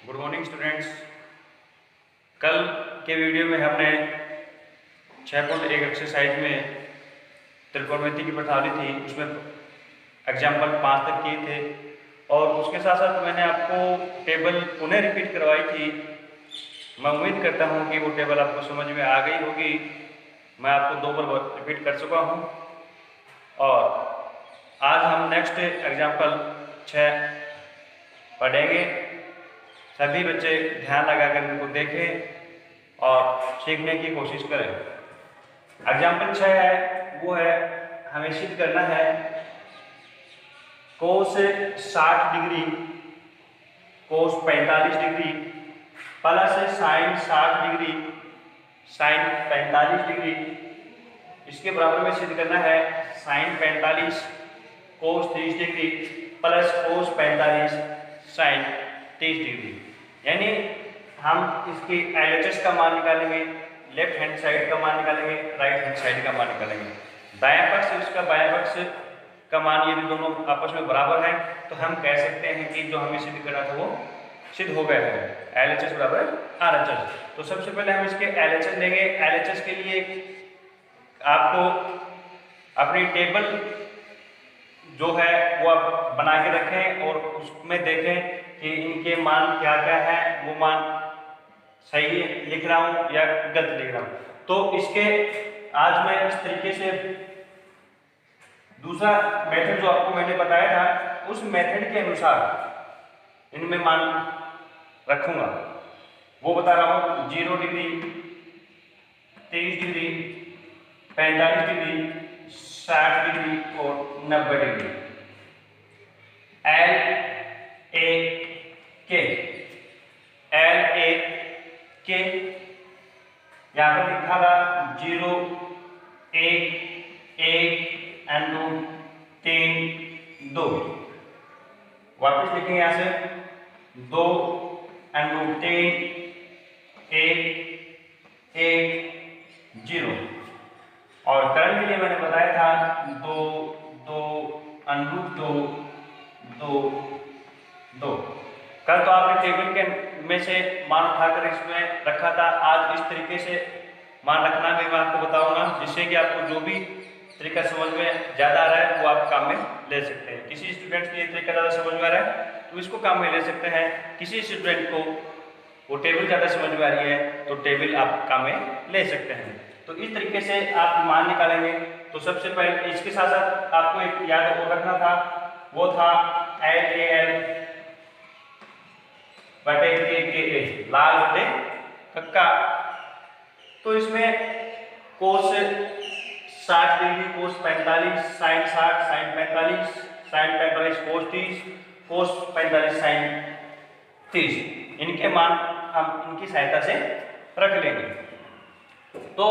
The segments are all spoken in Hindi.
Good morning students. कल के वीडियो में हमने 6.1 एक्सरसाइज में त्रिकोणमिति की प्रश्नावली थी, उसमें एग्जाम्पल 5 तक किए थे और उसके साथ साथ मैंने आपको टेबल पुनः रिपीट करवाई थी। मैं उम्मीद करता हूँ कि वो टेबल आपको समझ में आ गई होगी। मैं आपको 2 बार रिपीट कर चुका हूँ और आज हम नेक्स्ट एग्जाम्पल 6 पढ़ेंगे। सभी बच्चे ध्यान लगाकर इनको देखें और सीखने की कोशिश करें। एग्जाम्पल 6 है, वो है हमें सिद्ध करना है cos 60 degree cos 45 degree plus sine 60 degree sine 45 degree, इसके बराबर में सिद्ध करना है sine 45 cos 30 degree plus cos 45 sine 30 degree. यानी हम इसकी LHS का मान निकालेंगे, लेफ्ट हैंड साइड का मान निकालेंगे, राइट हैंड साइड का मान निकालेंगे। दाएं पक्ष उसका बाएं पक्ष का मान यदि दोनों आपस में बराबर है तो हम कह सकते हैं कि जो हमें सिद्ध करना था वो सिद्ध हो गया है। LHS बराबर RHS। तो सबसे पहले हम इसके LHS लेंगे। LHS के लिए आपको अपनी टेबल जो है वो आप बना के रखें और उसमें देखें कि इनके मान क्या क्या है, वो मान सही लिख रहा हूँ या गलत लिख रहा हूँ। तो इसके आज मैं इस तरीके से दूसरा मेथड जो आपको मैंने बताया था उस मेथड के अनुसार इनमें मान रखूंगा। वो बता रहा हूँ 0 डिग्री 23 डिग्री 45 डिग्री 60 डिग्री और 90 डिग्री। LA के यहाँ पर लिखा था 0 1 1 2 3 2। वापस लिखेंगे यहाँ से 2 3 1 1 0। और करंट के लिए मैंने बताया था 2 2 2 2 2। कल तो आपने टेबल के में से मान उठाकर इसमें रखा था। आज इस तरीके से मान रखना भी मैं आपको बताऊंगा, जिससे कि आपको जो भी तरीका समझ में ज़्यादा आ रहा है वो आप काम में ले सकते हैं। किसी स्टूडेंट की ये तरीका ज़्यादा समझ में आ रहा है तो इसको काम में ले सकते हैं। किसी स्टूडेंट को वो टेबल ज़्यादा समझ में आ रही है तो टेबल आप काम में ले सकते हैं। तो इस तरीके से आप मान निकालेंगे। तो सबसे पहले इसके साथ साथ आपको एक याद और रखना था, वो था LAL बटे KA, लाल बटे कक्का। तो इसमें cos 60 degree cos 45 sine 60 sine 45 sine 45 cos 30 cos 45 sine 30, इनके मान हम इनकी सहायता से रख लेंगे। तो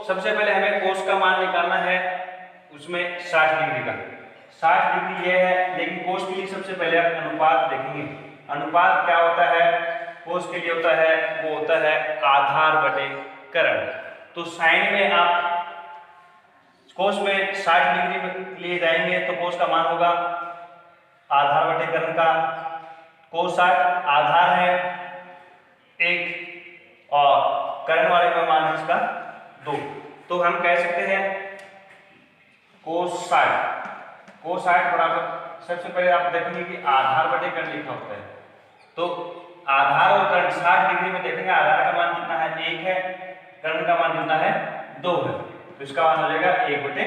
सबसे पहले हमें कोस का मान निकालना है, उसमें 60 डिग्री का 60 डिग्री ये है, लेकिन कोस के लिए सबसे पहले आप अनुपात देखेंगे। अनुपात क्या होता है? कोस के लिए होता है वो होता है आधार बटे करण। तो साइन में आप कोस में 60 डिग्री में लिए जाएंगे तो कोस का मान होगा आधार बटे करण का। कोस 60 आधार है 1 और करण वाले का मान है इसका 2। तो हम कह सकते हैं कोस 60 बराबर, सबसे पहले आप देखेंगे कि आधार बटे कर्ण लिखा होता है। तो आधार और कर्ण 60 डिग्री में देखेंगे, आधार का मान कितना है 1 है, कर्ण का मान कितना है 2 है, तो इसका मान हो जाएगा 1 बटे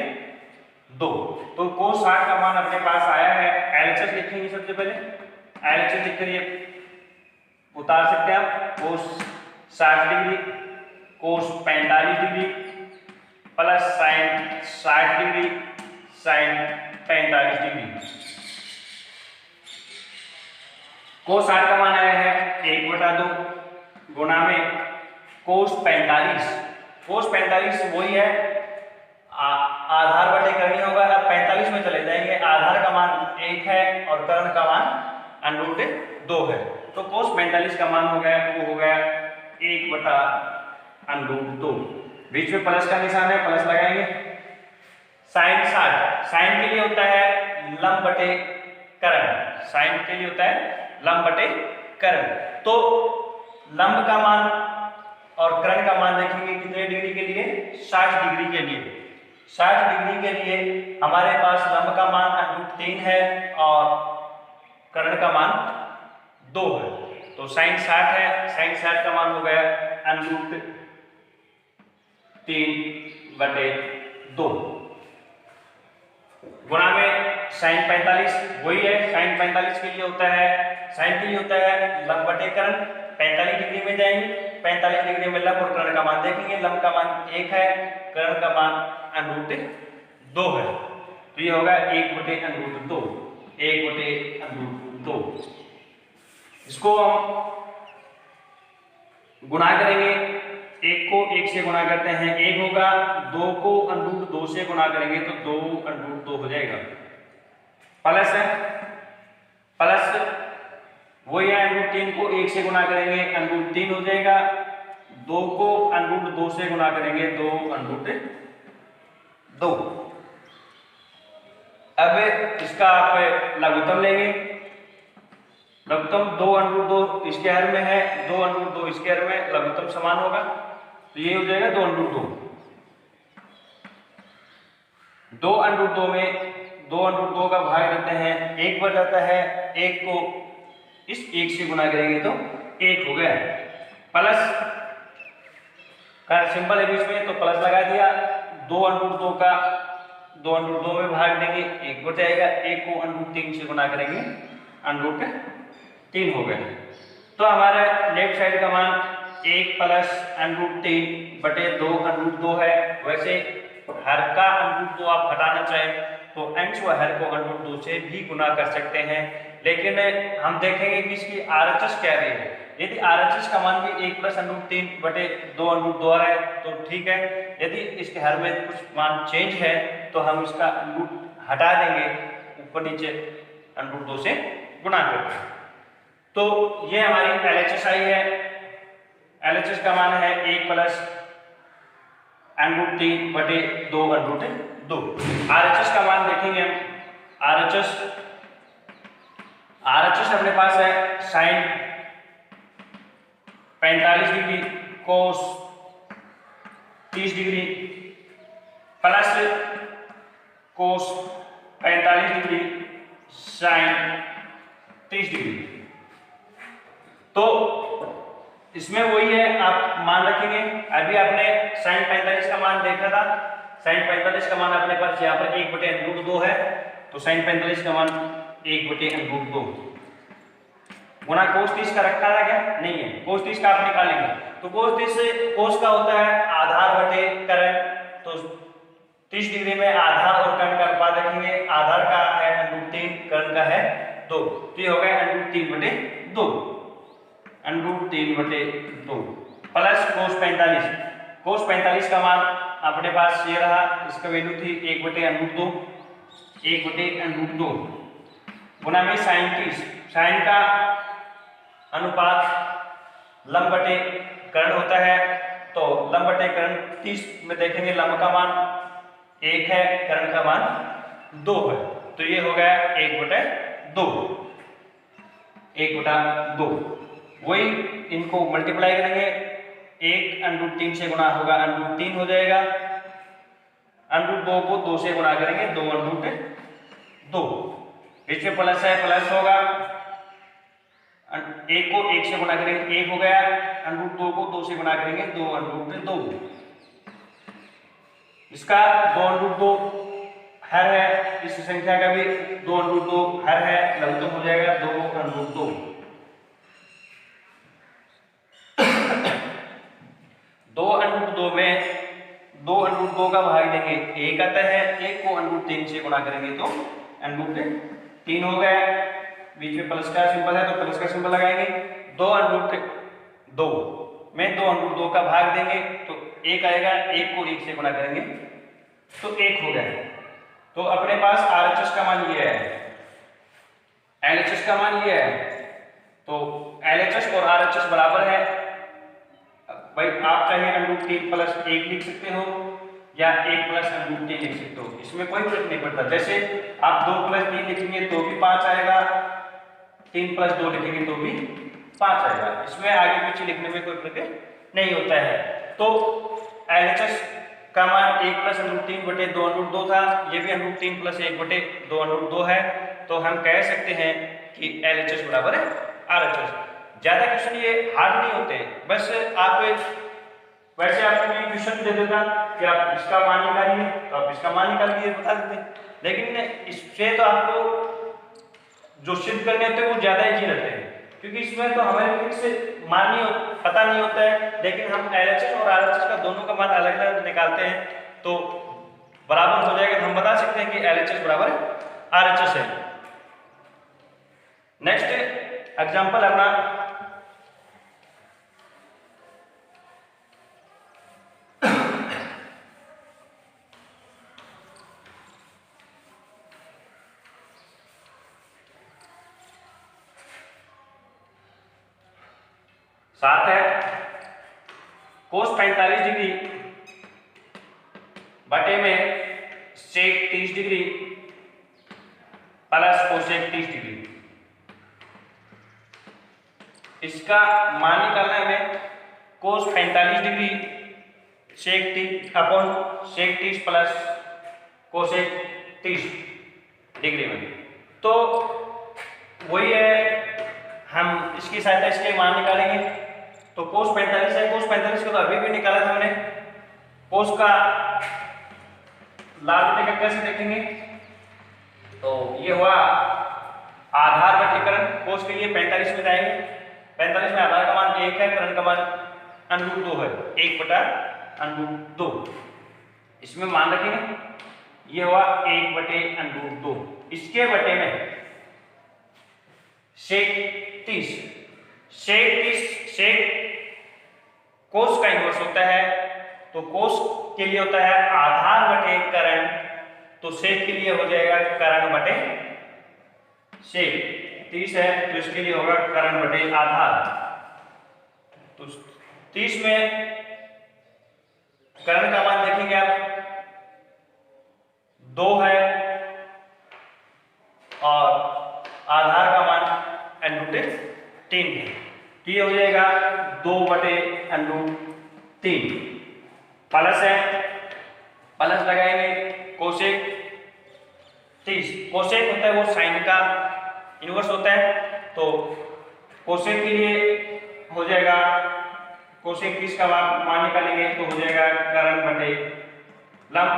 2। तो कोस 60 का मान अपने पास आया है। LHS लिखेंगे सबसे पहले, LHS लिखकर ये उतार सकते हैं आप। Cos 60 degree cos 45 degree plus sine 60 degree sine 45 degree. Cos 60 का मान आया है 1/2 गुणा में कोस 45। कोस 45 वही है, आधार बटे कर्ण होगा। अब 45 में चले जाएंगे, आधार का मान 1 है और कर्ण का मान √2 है। तो कोस 45 का मान हो गया वो हो गया 1/√2। बीच में प्लस का निशान है, प्लस लगाएंगे। साइन 60 साइन के लिए होता है लंब बटे कर्ण, साइन के लिए होता है लंब बटे कर्ण। तो लंब का मान और कर्ण का मान देखेंगे कितने डिग्री के लिए, 60 डिग्री के लिए। 60 डिग्री के लिए हमारे पास लंब का मान √3 है और कर्ण का मान 2 है, तो sin 60 है, sin 60 का मान हो गया √3/2 गुणा में sin 45, वही है sin 45 के लिए होता है, sin के लिए होता है लंब बटे कर्ण। 45 डिग्री में जाएंगे, 45 डिग्री में लंब और कर्ण का मान देखेंगे, लंब का मान 1 है, कर्ण का मान √2 है, तो ये होगा 1/√2, 1/√2। इसको हम गुणा करेंगे, 1 को 1 से गुणा करते हैं 1 होगा, 2 को √2 से गुणा करेंगे तो 2√2 हो जाएगा, प्लस है प्लस वही है √3 को 1 से गुणा करेंगे √3 हो जाएगा, 2 को √2 से गुणा करेंगे 2√2। अब इसका आप लघुत्तम लेंगे, लघुत्तम 2√2 इसके हर में है, 2√2 इसके हर में, लघुत्तम समान होगा तो ये हो जाएगा 2√2। 2√2 में 2√2 का भाग देते हैं 1 बढ़ जाता है, 1 को इस 1 से गुणा करेंगे तो 1 हो गया, प्लस का सिंबल है बीच में तो प्लस लगा दिया, 2√2 का 2√2 में भाग देंगे 1 बढ़ जाएगा, 1 को √3 से गुणा करेंगे √3 हो गया। तो हमारा लेफ्ट साइड का मान 1 + √3/2 है। वैसे हर का √2 आप हटाना चाहें तो अंश व हर को √2 से भी गुणा कर सकते हैं, लेकिन हम देखेंगे कि इसकी RHS क्या रहेगी। यदि RHS का मान भी 1 + √3/2 है तो ठीक है, यदि इसके हर में कुछ मान चेंज है तो हम इसका √ हटा देंगे, ऊपर नीचे √2 से गुणा करके। तो ये हमारी LHS आई है, LHS का मान है 1 + √3/2 RHS का मान देखेंगे हम, RHS अपने पास है sin 45 degree, cos 30 degree plus cos 45 degree sin 30 degree. तो इसमें वही है, आप मान रखेंगे। अभी आपने sin 45 का मान देखा था, sin 45 का मान अपने पास यहाँ पर 1/√2 है, तो sin 45 का मान 1/√2 गुणा cos 30 का रखा था क्या, नहीं है, cos 30 का आप निकालेंगे तो cos का होता है आधार बटे कर्ण, तो 30 डिग्री में आधार और कर्ण का अनुपात रखेंगे, आधार का है √3, कर्ण का है 2, तो ये हो गया √3/2 प्लस cos 45 का मान अपने पास ये रहा, इसका वैल्यू थी 1/√2 गुणा में sin 30, sin का अनुपात लंब बटे कर्ण होता है, तो लंब बटे कर्ण 30 में देखेंगे लंब का मान 1 है, कर्ण का मान 2 है, तो ये हो गया 1/2। वही इनको मल्टीप्लाई करेंगे, 1 √3 से गुणा होगा √3 हो जाएगा, √2 को 2 से गुणा करेंगे 2/2, बीच में प्लस है प्लस होगा, 1 को 1 से गुणा करेंगे 1 हो गया, √2 को 2 से गुणा करेंगे 2/2। इसका 2/2 हर है, इस संख्या का भी 2/2 हर है, लघुत्तम हो जाएगा 2/2। 2/2 में 2/2 का भाग देंगे 1 आता है, 1 को √3 से गुणा करेंगे तो √3 हो गया, बीच में प्लस का सिंबल है तो प्लस का सिंबल लगाएंगे, 2/2 में 2/2 का भाग देंगे तो 1 आएगा, 1 को 1 से गुणा करेंगे तो 1 हो गया। तो अपने पास RHS का मान ये है, LHS का मान ये है, तो LHS और RHS बराबर है। भाई आप चाहे √3 + 1 लिख सकते हो या 1 + √3 लिख सकते हो, इसमें कोई फर्क नहीं पड़ता। जैसे आप 2 + 3 लिखेंगे तो भी 5 आएगा, 3 + 2 लिखेंगे तो भी 5 आएगा। इसमें आगे पीछे लिखने में कोई प्रकार नहीं होता है। तो LHS का मान 1 प्लस √3 बटे 2 √2 था, ये भी √3 प्लस 1 बटे 2 √2 है। तो हम कह सकते हैं कि LHS बराबर है RHS। ज्यादा क्वेश्चन ये हार्ड नहीं होते, बस आप वैसे आपको ये क्वेश्चन दे देता कि आप इसका मान निकालिए, तो आप इसका मान निकाल के बता देते, लेकिन इससे तो आपको जो सिद्ध करने होते हैं वो ज्यादा इजी रहते हैं, क्योंकि इसमें तो हमें फिक्स मान नहीं पता नहीं होता है, लेकिन हम LHS और RHS का दोनों का मान अलग अलग निकालते हैं तो बराबर हो जाएगा। तो हम बता सकते हैं कि LHS बराबर RHS है। नेक्स्ट एग्जांपल अपना सात है कोस 45 डिग्री बटे में sec 30 degree plus cosec 30 degree. इसका मान निकालना है हमें cos 45 degree sec 30 upon sec 30 plus cosec 30 degree में। तो वही है, हम इसकी सहायता इसके मान निकालेंगे। तो कोस 45 है, कोस 45 को तो अभी भी निकाला था हमने। कोस का लाल बटे का कैसे देखेंगे, तो ये हुआ आधार बटीकरण। कोस के लिए 45 में जाएंगे, 45 में आधार का मान 1 है, करण का मान √2 है, 1 बटा √2। इसमें मान रखेंगे, ये हुआ 1 बटे √2। इसके बटे में सेक 30, सेक कोस का इन्वर्स होता है, तो कोस के लिए होता है आधार बटे करण, तो सेक के लिए हो जाएगा करण बटे सेक। 30 है तो इसके लिए होगा करण बटे आधार। तो 30 में करण का मान देखेंगे आप 2 है और आधार का मान √3 है, तो ये हो जाएगा 2 बटे √3। प्लस है, प्लस लगाएंगे कोसेक 30। कोसेक होता है वो साइन का इन्वर्स होता है, तो कोसेक के लिए हो जाएगा कोसेक 30 का मान निकालेंगे तो हो जाएगा करण बटे लंब।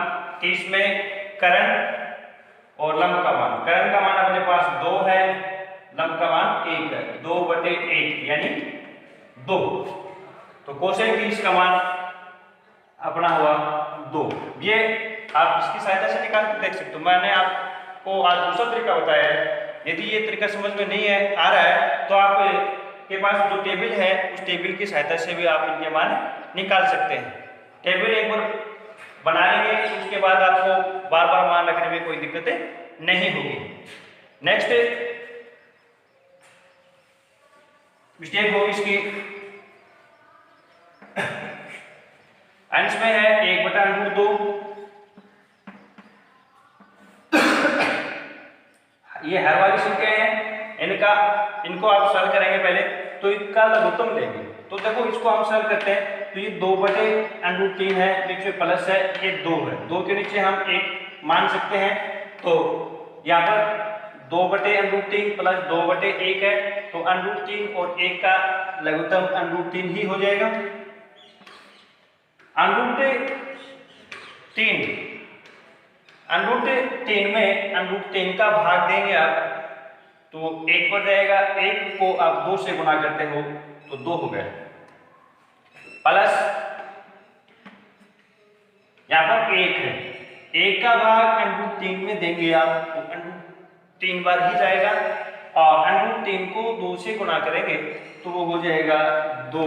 30 में करण और लंब का मान, करण का मान अपने पास 2 है, लंब का मान 1 है, 2 बटे 1 यानी 2। तो कोसेक 30 का मान अपना हुआ 2। ये आप इसकी सहायता से निकाल के देख सकते हो। मैंने आपको आज दूसरा तरीका बताया है, यदि ये तरीका समझ में नहीं है आ रहा है तो आप के पास जो टेबल है उस टेबल की सहायता से भी आप इनके मान निकाल सकते हैं। टेबल एक बार बना लेंगे, उसके बाद आपको बार बार मान रखने में कोई दिक्कत नहीं होगी। नेक्स्ट मिस्टेक होगी इसकी, अंश में है 1 बटा √2। ये हर वाली संख्या है, इनको आप सॉल्व करेंगे पहले, तो इनका लघुत्तम लेंगे। तो देखो इसको हम सॉल्व करते हैं, तो ये 2 बटे √3 है, नीचे प्लस है, ये 2 है, 2 के नीचे हम 1 मान सकते हैं। तो यहाँ पर 2 बटे √3 प्लस 2 बटे 1 है, तो √3 और 1 का लघुत्तम √3 ही हो जाएगा। √3 में √3 का भाग देंगे आप तो 1 पर जाएगा, 1 को आप 2 से गुना करते हो तो 2 हो गया, प्लस यहाँ पर 1 है, 1 का भाग √3 में देंगे आप तो √3 बार ही जाएगा, और √3 को 2 से गुना करेंगे तो वो हो जाएगा 2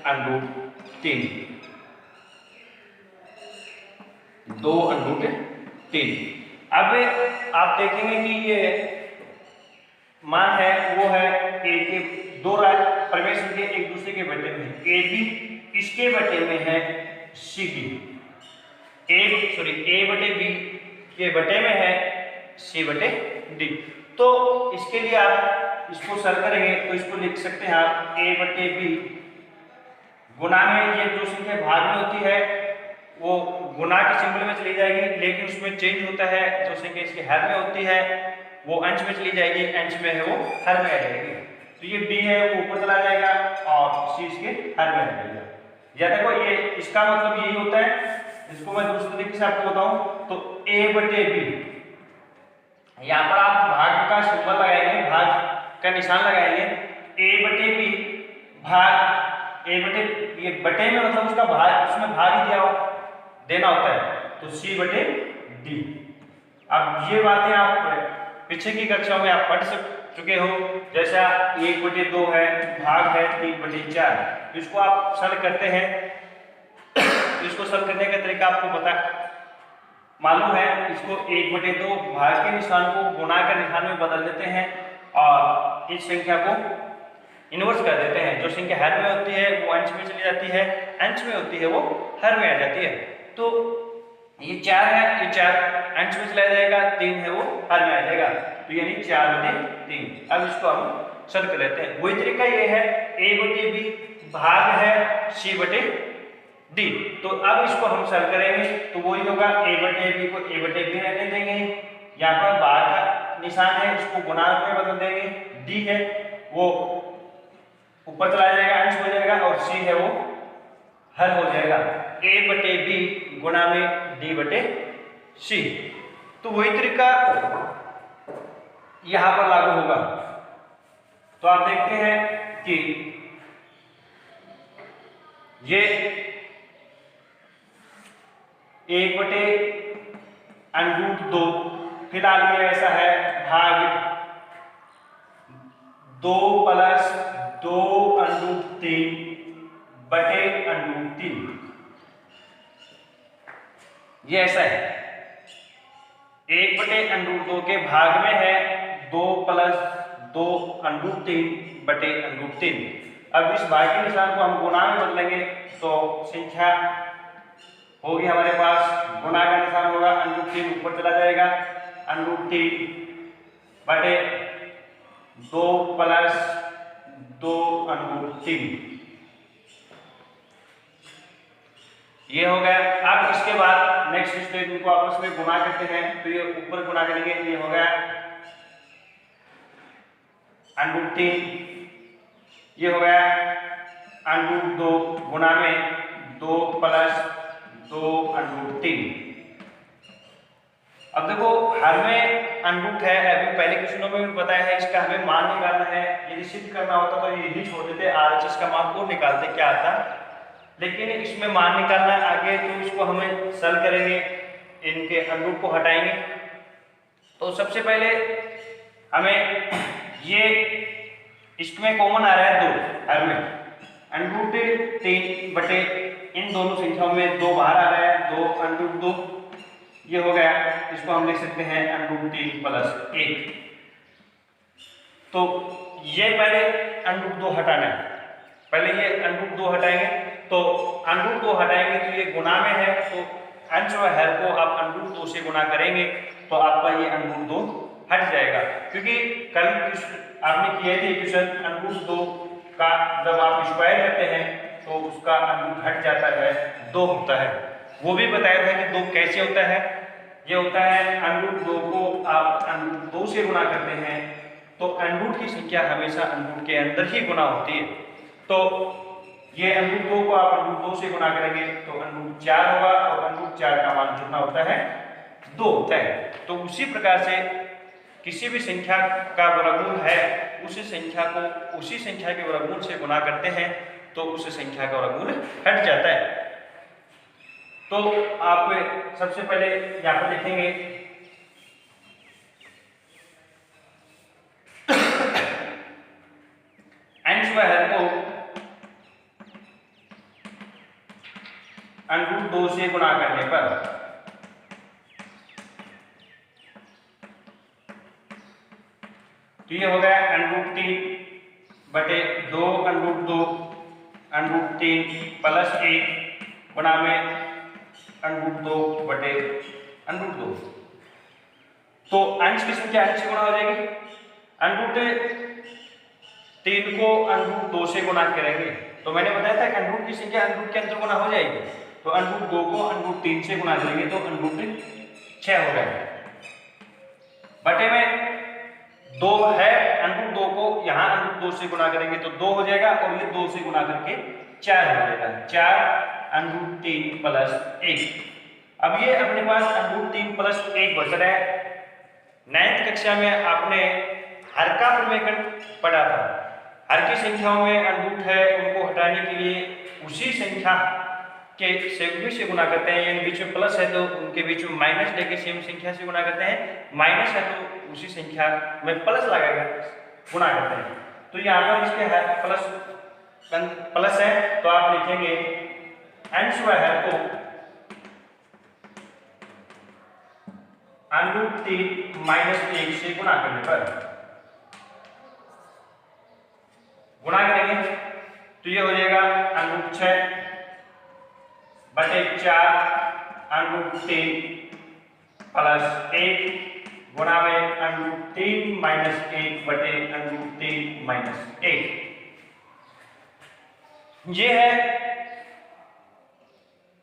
√3, 2 √3। अब आप देखेंगे कि ये मान है वो है ए के 2 प्रवेश के एक दूसरे के बटे में, ए बी इसके बटे में है सी बी, ए बटे बी के बटे में है सी बटे डी। तो इसके लिए आप इसको सरल करेंगे तो इसको लिख सकते हैं आप a बटे b गुना में ये जो संख्या भाग में होती है वो गुना के सिंबल में चली जाएगी, लेकिन उसमें चेंज होता है, जो संख्या इसके हर में होती है वो अंश में चली जाएगी, अंश में है वो हर में आ जाएगी। तो ये b है वो ऊपर चला जाएगा और c इसके हर में आ जाएगा। या देखो ये इसका मतलब यही होता है, इसको मैं दूसरे तरीके से आपको बताऊं तो a बटे b, यहाँ पर आप भाग का सिंबल लगाएंगे, भाग का निशान लगाएंगे, a बटे b भाग a बटे, ये बटे में मतलब उसका भाग, उसमें भाग ही देना होता है, तो c बटे d। अब ये बातें आप पीछे की कक्षाओं में आप पढ़ चुके हो, जैसा 1 बटे 2 है, भाग है 3 बटे 4, इसको आप सरल करते हैं तो इसको सरल करने का तरीका आपको पता मालूम है। इसको 1 बटे 2 भाग के निशान को गुणा के निशान में बदल देते हैं और इस संख्या को इनवर्स कर देते हैं, जो संख्या हर में होती है वो अंश में चली जाती है, अंश में होती है वो हर में आ जाती है। तो ये 4 है, ये 4 अंश में चला जाएगा, 3 है वो हर में आ जाएगा, तो यानी 4 बटे 3। अब इसको हम सरल कर लेते हैं। वही तरीका ये है, a बटे b भाग है c बटे d, तो अब इसको हम सरल करेंगे तो वही होगा, a बटे b को a बटे b रहने देंगे, यहाँ पर भाग का निशान है इसको गुणा में बदल देंगे, d है वो ऊपर चला जाएगा, अंश हो जाएगा, और c है वो हर हो जाएगा, a बटे b गुणा में d बटे c। तो वही तरीका यहां पर लागू होगा। तो आप देखते हैं कि ये 1 बटे √2 फिलहाल ये ऐसा है, भाग 2 प्लस 2 √3 बटे √3, ये ऐसा है। 1 बटे √2 के भाग में है 2 प्लस 2 √3 बटे √3। अब इस भाग के निशान को हम गुणा में बदलेंगे तो संख्या होगी हमारे पास, गुणा का निशान होगा, √3 ऊपर चला जाएगा, √3 बटे 2 प्लस 2 √3, ये हो गया। अब इसके बाद नेक्स्ट स्टेप इनको आपस में गुणा करते हैं, तो ये ऊपर गुणा करेंगे, ये हो गया √3, ये हो गया √2 गुणा में 2 प्लस 2 √3। अब देखो हर में √ है, अभी पहले क्वेश्चनों में भी बताया है, इसका हमें मान निकालना है। यदि सिद्ध करना होता तो यही छोड़ देते, RHS का मान को निकालते क्या आता, लेकिन इसमें मान निकालना है आगे, तो इसको हमें सरल करेंगे, इनके √ को हटाएंगे। तो सबसे पहले हमें ये इसमें कॉमन आ रहा है 2, हर में √3 बटे इन दोनों संख्याओं में 2 बाहर आ रहा है, 2 √2, ये हो गया। इसको हम लिख सकते हैं √3 + 1। तो ये पहले √2 हटाना है, पहले ये √2 हटाएंगे, तो √2 हटाएंगे तो ये गुणा में है, तो अंश और हर को आप √2 से गुणा करेंगे तो आपका ये √2 हट जाएगा, क्योंकि कल आपने किए थे क्वेश्चन, √2 का जब आप स्क्वायर करते हैं तो उसका √ हट जाता है, 2 होता है। वो भी बताया था कि 2 कैसे होता है, ये होता है √2 को आप √2 से गुणा करते हैं तो √ की संख्या हमेशा √ के अंदर ही गुणा होती है। तो ये √2 को आप √2 से गुणा करेंगे तो √4 होगा, और √4 का मान कितना होता है, 2 होता है। तो उसी प्रकार से किसी भी संख्या का वर्गमूल है, उसी संख्या को उसी संख्या के वर्गमूल से गुणा करते हैं तो उस संख्या का वर्गमूल हट जाता है। तो आप सबसे पहले यहाँ पर लिखेंगे अंश व हर को √2 से गुणा करने पर तो ये हो गया √3 बटे 2 √2 √3 + 1 गुणा में √2 बटे √2। तो अंश की संख्या अंश से गुणा हो जाएगी, 3 को अंडरूट 2 से गुणा करेंगे तो मैंने बताया था अंडरूट की संख्या अंडरूट के अंदर गुणा हो जाएगी, तो अंडरूट 2 को अंडरूट 3 से गुणा करेंगे तो अंडरूट 6 हो गया। बटे में 2 है, अंडरूट 2 को यहाँ अंडरूट 2 से गुणा करेंगे तो 2 हो जाएगा और ये 2 से गुणा करके 4 हो जाएगा, 4 अंडरूट 3 प्लस 1। अब ये अपने पास अंडरूट 3 प्लस 1 बच रहा है। 9th कक्षा में आपने हर का प्रमेय पढ़ा था। हर की संख्याओं में अंडरूट है, उनको हटाने के लिए उसी संख्या के सेम से गुणा करते हैं, यानी बीच में प्लस है तो उनके बीच में माइनस लेके सेम संख्या से गुणा करते हैं, माइनस है तो उसी संख्या में प्लस लगाकर गुणा करते हैं। तो यहाँ पर इसके प्लस है तो आप लिखेंगे अंश है तो अंडरूट 3 माइनस 1 से गुणा करने पर गुणा करेंगे तो ये हो जाएगा अंडरूट 6 बटे 4 अंडरूट 3 प्लस 1 गुणा में अंडरूट 3 माइनस 1 बटे अंडरूट 3 माइनस 1। ये है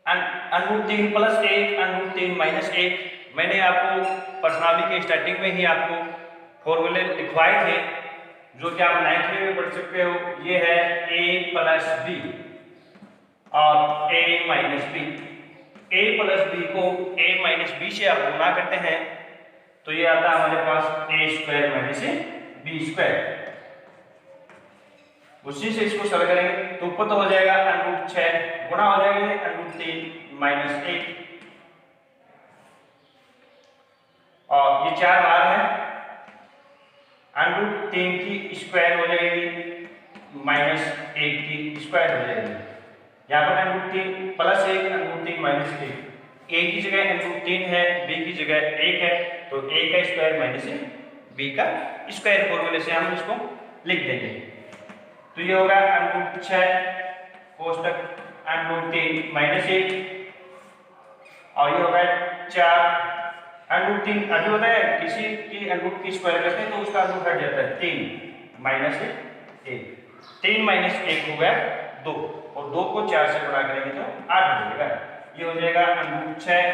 अंडरूट 3 प्लस 1 अंडरूट 3 माइनस 1। मैंने आपको प्रश्नावली के स्टार्टिंग में ही आपको फॉर्मूले लिखवाए थे जो कि आप 9th में पढ़ सकते हो। ये है a प्लस बी और a minus B. a plus B को a माइनस बी से आप गुणा करते हैं तो ये आता है हमारे पास a square minus B square. उसी से इसको सरल करेंगे तो ऊपर तो हो जाएगा अंडरूट 6 गुणा हो जाएगा अंडरूट 3 माइनस 1 और ये 4 बार है अंडरूट 3 की स्क्वायर हो जाएगी माइनस 1 की स्क्वायर हो जाएगी। यहाँ पर under root 3 plus 1 under root 3 minus 1, a की जगह अंडरूट 3 है, b की जगह 1 है तो a का स्क्वायर माइनस b का स्क्वायर फॉर्मूले से हम इसको लिख देंगे। तो ये होगा अंडरूट 6 कोष्टक अंडरूट 3 माइनस 1 और ये होगा 4 अंडरूट 3। अभी बताया किसी की अंडरूट की स्क्वायर करते हैं तो उसका अंडरूट हट जाता है 3 माइनस 1, 3 माइनस 1 हो गया 2 और 2 को 4 से गुणा करेंगे तो 8 हो जाएगा। ये हो जाएगा अंडरूट 6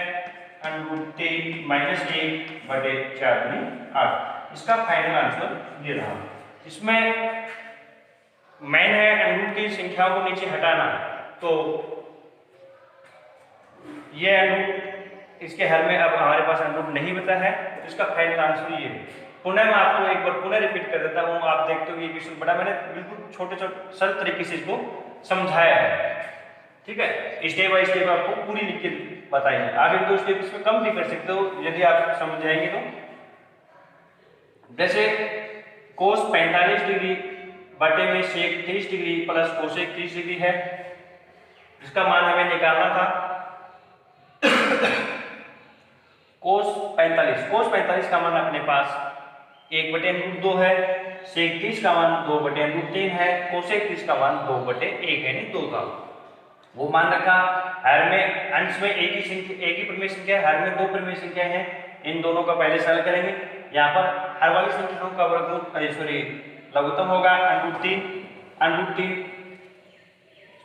अंडरूट 3 माइनस 1 बटे 4 गुनी 8। इसका फाइनल आंसर ये रहा। इसमें मेन है अंडरूट की संख्याओं को नीचे हटाना, तो ये अंडरूट इसके हर में अब हमारे पास अंडरूट नहीं बचा है तो इसका फाइनल आंसर ये है। पुनः मैं आपको एक बार पुनः रिपीट कर देता हूँ, आप देखते हो ये क्वेश्चन बड़ा मैंने बिल्कुल छोटे छोटे सरल तरीके से इसको समझाया है, ठीक है। स्टेप बाय स्टेप आपको पूरी लिख के बताई है। आगे 2 स्टेप इसमें कम भी कर सकते हो यदि आप समझ जाएंगे तो। जैसे कोस 45 डिग्री बटे में sec 30 degree plus cosec 30 degree है, इसका मान हमें निकालना था। कोस 45 का मान अपने पास 1/√2 है, सेक 30 का मान 2/√3 है, कोसेक 30 का मान 2/1 यानी 2 का वो मान रखा। हर में अंश में एक ही परिमेय संख्या, हर में 2 परिमेय संख्या है, इन दोनों का पहले सरल करेंगे। यहाँ पर हर वाली संख्याओं का वर्गमूल लघुत्तम होगा √3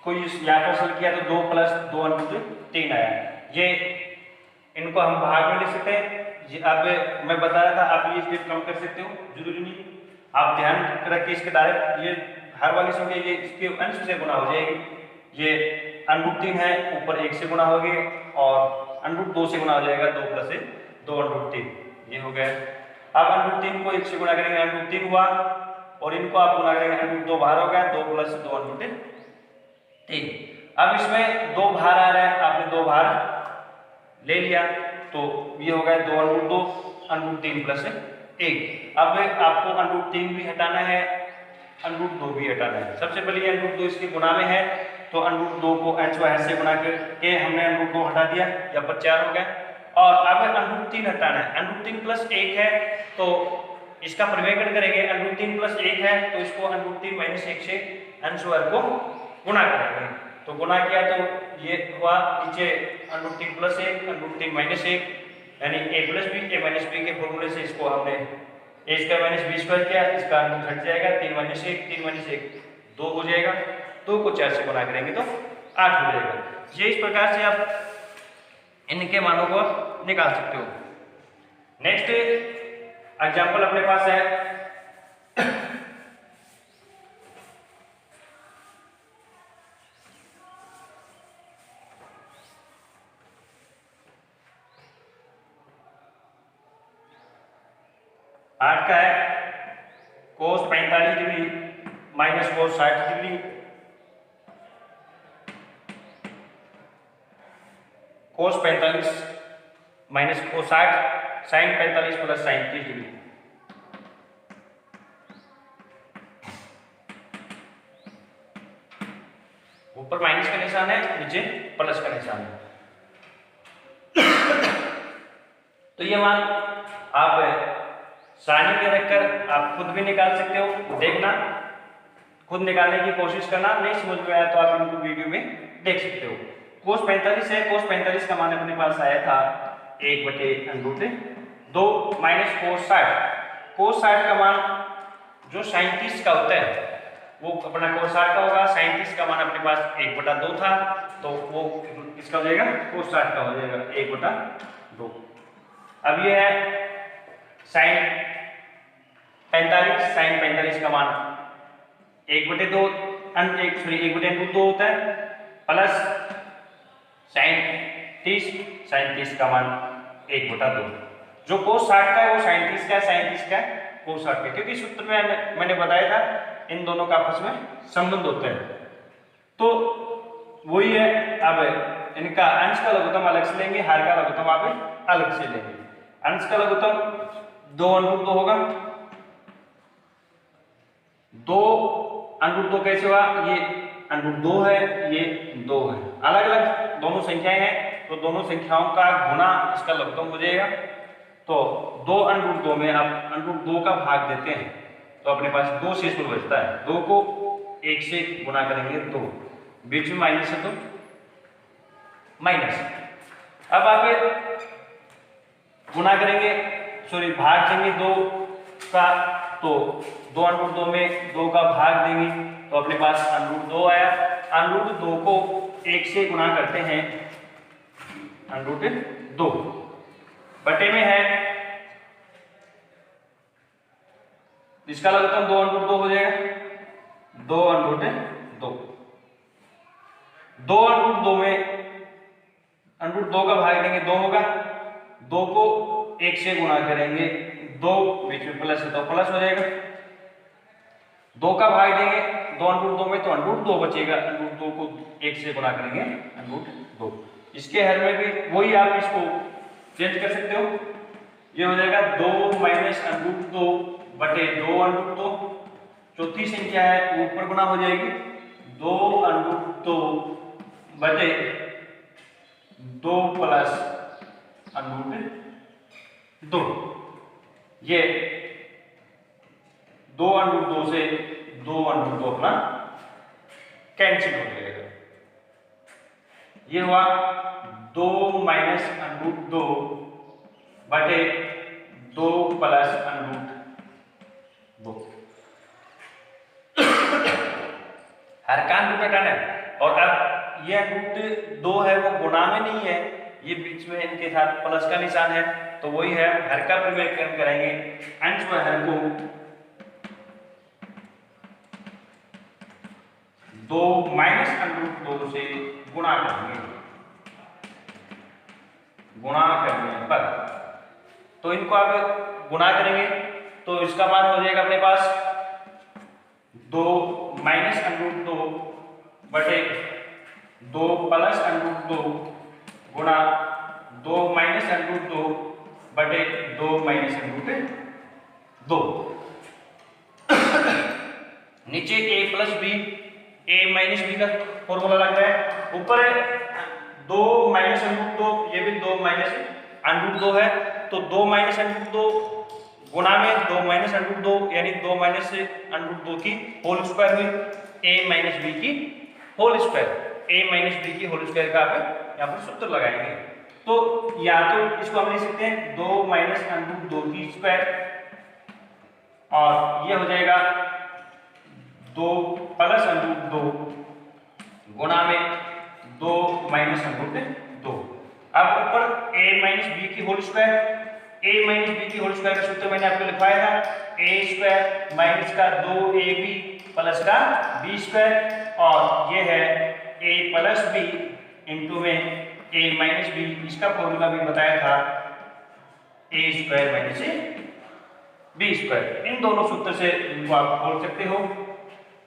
को यहाँ पर सरल किया तो 2 प्लस 2 √3 आया। ये इनको हम भाग में लिख सकते हैं। अब मैं बता रहा था आप ये स्टेप कम कर सकते हो, जरूरी नहीं, आप ध्यान रखिए इसके डायरेक्ट ये हर वाली संख्या ये इसके अंश से गुणा हो जाएगी। ये √3 है, ऊपर 1 से गुणा हो गए और √2 से गुणा हो जाएगा, 2 प्लस 2 √3 ये हो गया। अब √3 को 1 से गुणा करेंगे √3 हुआ और इनको आप गुणा करेंगे √2 बाहर हो गया, 2 प्लस 2 √3। अब इसमें 2 बाहर आ रहा है, आपने 2 बाहर ले लिया तो ये हो गया 2 √3 प्लस 1। अब आपको √3 भी हटाना है, √2 भी हटाना है। सबसे पहले √2 इसके गुणा में है तो √2 को अंश व हर से गुणा करके हमने √2 हटा दिया, यहाँ पर 4 हो गया। और अब √3 हटाना है, √3 प्लस 1 है तो इसका परिमेयकरण करेंगे। √3 प्लस 1 है तो इसको √3 माइनस 1 से अंश वर्ग को गुणा करेंगे, तो गुणा किया तो ये हुआ नीचे √3 प्लस 1 √3 माइनस 1 यानी a plus B a minus B के फॉर्मूले से इसको हमने A square minus B square किया, इसका अंडर घट जाएगा, 3 माइनस 1, 3 माइनस 1 2 हो जाएगा, 2 को 4 से गुना करेंगे तो 8 हो जाएगा। ये इस प्रकार से आप इनके मानों को निकाल सकते हो। नेक्स्ट एग्जाम्पल अपने पास है 8 का है cos 45 degree minus cos 60 degree, cos 45 minus cos 60 sin 45 plus sin 30 degree. ऊपर माइनस का निशान है, नीचे प्लस का निशान है। तो ये मान आप सारणी में रखकर आप खुद भी निकाल सकते हो, देखना, खुद निकालने की कोशिश करना। नहीं समझ में आया तो आप इनको वीडियो में देख सकते हो। cos 45 है, cos 45 का मान अपने पास आया था 1/√2 माइनस cos 60। cos 60 का मान जो sin 30 का होता है वो अपना cos 60 का होगा, sin 30 का मान अपने पास 1/2 था, तो वो किसका हो जाएगा, cos 60 का हो जाएगा 1/2। अब ये है sin 45 का मान 1/2 होता है, प्लस sin 30 का मान 1/2। जो cos 60 का है वो sin 30 का है, sin 30 का है cos 60 का, क्योंकि सूत्र में मैंने बताया था इन दोनों का आपस में संबंध होता है। तो वही है, अब इनका अंश का लघुत्तम अलग से लेंगे, हर का लघुत्तम आप अलग से लेंगे। अंश का लघुत्तम 2/2 होगा, 2/2 कैसे हुआ, ये √2 है, ये 2 है, अलग अलग दोनों संख्याएं हैं, तो दोनों संख्याओं का गुना इसका लघुत्तम हो जाएगा। तो 2/2 में आप √2 का भाग देते हैं तो अपने पास 2 शेष बचता है, 2 को 1 से गुना करेंगे 2, बीच में माइनस है तो माइनस। अब आप गुना करेंगे, सॉरी भाग देंगे 2 का, तो 2/2 में 2 का भाग देंगे तो अपने पास √2 आया। √2 को 1 से गुना करते हैं, √2 बटे में है, इसका लघुत्तम 2/2 हो जाएगा, 2/2। 2/2 में √2 का भाग देंगे 2 होगा, 2 को 1 से गुना करेंगे 2, बीच में प्लस है तो प्लस हो जाएगा। 2 का भाग देंगे 2/2 में तो √2 बचेगा, √2 को 1 से गुना करेंगे √2। इसके हर में भी वही आप इसको चेंज कर सकते हो, ये हो जाएगा 2 माइनस √2 बटे 2/2। चौथी संख्या है ऊपर गुना हो जाएगी, 2/2 बटे 2 प्लस √2। ये 2/2 से 2/2 अपना कैंसिल हो जाएगा। ये हुआ 2 माइनस √2 बटे 2 प्लस √2। हरकान √2 है, और अब ये √2 है वो गुणा में नहीं है, ये बीच में इनके साथ प्लस का निशान है, तो वही है हर का परिवर्तन करेंगे, अंश व हर को 2 माइनस √2 से गुणा करेंगे, गुणा करने पर तो इनको आप गुणा करेंगे तो इसका मान हो जाएगा अपने पास 2 माइनस √2 बटे 2 प्लस √2 गुणा 2 माइनस √2 बटे 2 माइनस √2। नीचे a plus B, a minus B का फॉर्मूला लग रहा है, ऊपर 2 माइनस √2, ये भी 2 माइनस √2 है, तो 2 माइनस √2 गुणा में 2 माइनस √2 यानी 2 माइनस √2 की होल स्क्वायर हुई, a माइनस बी की whole square, a minus B की होल स्क्वायर का आप यहाँ पर सूत्र लगाएंगे। तो या तो इसको हम लिख सकते हैं 2 माइनस √2 की स्क्वायर और ये हो जाएगा 2 प्लस अंडरूट 2 गुणा में 2 माइनस अंडरूट 2। अब ऊपर a माइनस बी की whole square, a minus B की होल स्क्वायर का सूत्र मैंने आपको लिखवाया था, a स्क्वायर माइनस का 2ab प्लस का b स्क्वायर, और ये है a प्लस b इंटू में a माइनस b, इसका फॉर्मूला भी बताया था a square minus b square. इन दोनों सूत्र से इनको आप बोल सकते हो।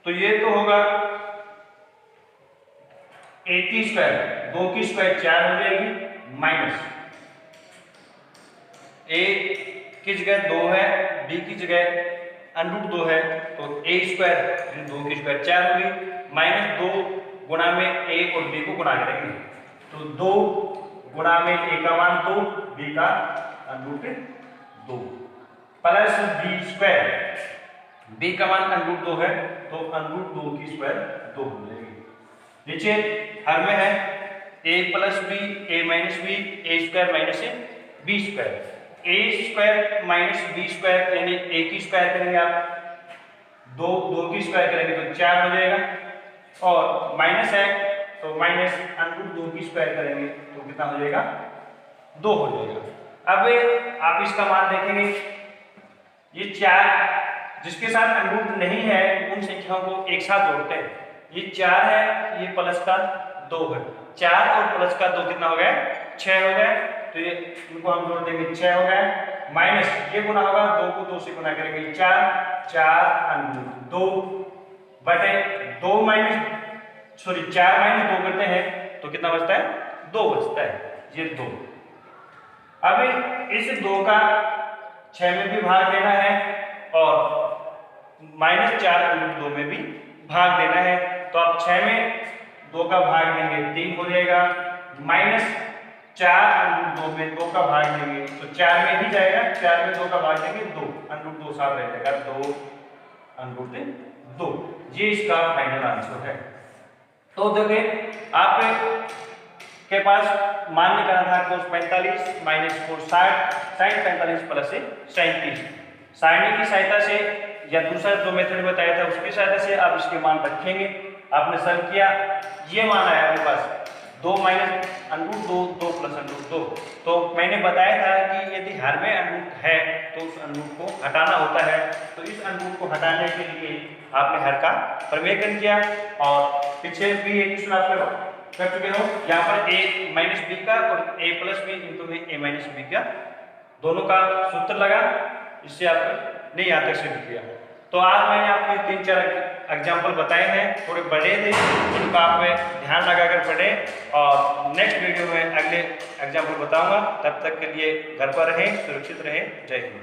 तो ये तो होगा a की स्क्वायर, 2 की स्क्वायर 4 हो जाएगी, माइनस a की जगह 2 है, b की जगह अंडरूट 2 है, तो a स्क्वायर 2 की स्क्वायर 4 होगी, माइनस 2 गुणा में a और b को गुणा करेंगे, तो 2 गुणा में a का मान 2, b का under root 2, plus b square, b का मान अंडरूट 2 है, तो अंडरूट 2 की स्क्वायर 2 हो जाएगी। नीचे हर में है a plus B, a minus B, a square minus B square, a square minus B square यानी a की स्क्वायर करेंगे आप, 2 की स्क्वायर करेंगे तो 4 हो जाएगा, और माइनस है तो माइनस अंडरूट 2 की स्क्वायर करेंगे तो कितना हो जाएगा, 2 हो जाएगा। अब आप इसका मान देखेंगे, ये 4 जिसके साथ अंडरूट नहीं है उन संख्याओं को एक साथ जोड़ते हैं, ये 4 है, ये प्लस का 2 है, 4 और प्लस का 2 कितना हो गया, 6 हो गया, तो ये इनको हम जोड़ देंगे 6 हो गया, माइनस ये गुना होगा 2 को 2 से गुना करेंगे 4 अंडरूट 2 बटे 2 माइनस 4 माइनस 2 करते हैं तो कितना बचता है, 2 बचता है, ये 2। अब इस 2 का 6 में भी भाग देना है और माइनस 4 अंडरूट 2 में भी भाग देना है, तो आप 6 में 2 का भाग देंगे 3 हो जाएगा, माइनस 4 अंडरूट 2 में 2 का भाग देंगे तो 4 में ही जाएगा, 4 में 2 का भाग देंगे 2, अंडरूट 2 साथ रह जाएगा, 2 अंडरूट 2, ये इसका फाइनल आंसर है। तो देखिए आप के पास मान निकालना था cos 45 minus cos 60 sin 45 plus sin 30, सारणी की सहायता से या दूसरा जो मेथड बताया था उसकी सहायता से आप इसके मान रखेंगे। आपने सॉल्व किया, ये मान आया आपके पास 2 माइनस अंडरूट 2, 2 प्लस अंडरूट 2। तो मैंने बताया था कि यदि हर में अंडरूट है तो उस अंडरूट को हटाना होता है, तो इस अंडरूट को हटाने के लिए आपने हर का प्रमेयकरण किया, और पीछे भी एक क्वेश्चन आप कर चुके हो, यहाँ पर a माइनस बी का और a प्लस बी इंटू में a माइनस बी का दोनों का सूत्र लगा, इससे आपने नहीं यहाँ तक सिद्ध किया। तो आज मैंने आपको 3-4 एग्जाम्पल बताए हैं, थोड़े बड़े थे, जिनका आप ध्यान लगाकर पढ़ें, और नेक्स्ट वीडियो में अगले एग्जाम्पल बताऊंगा। तब तक के लिए घर पर रहें, सुरक्षित रहें। जय हिंद।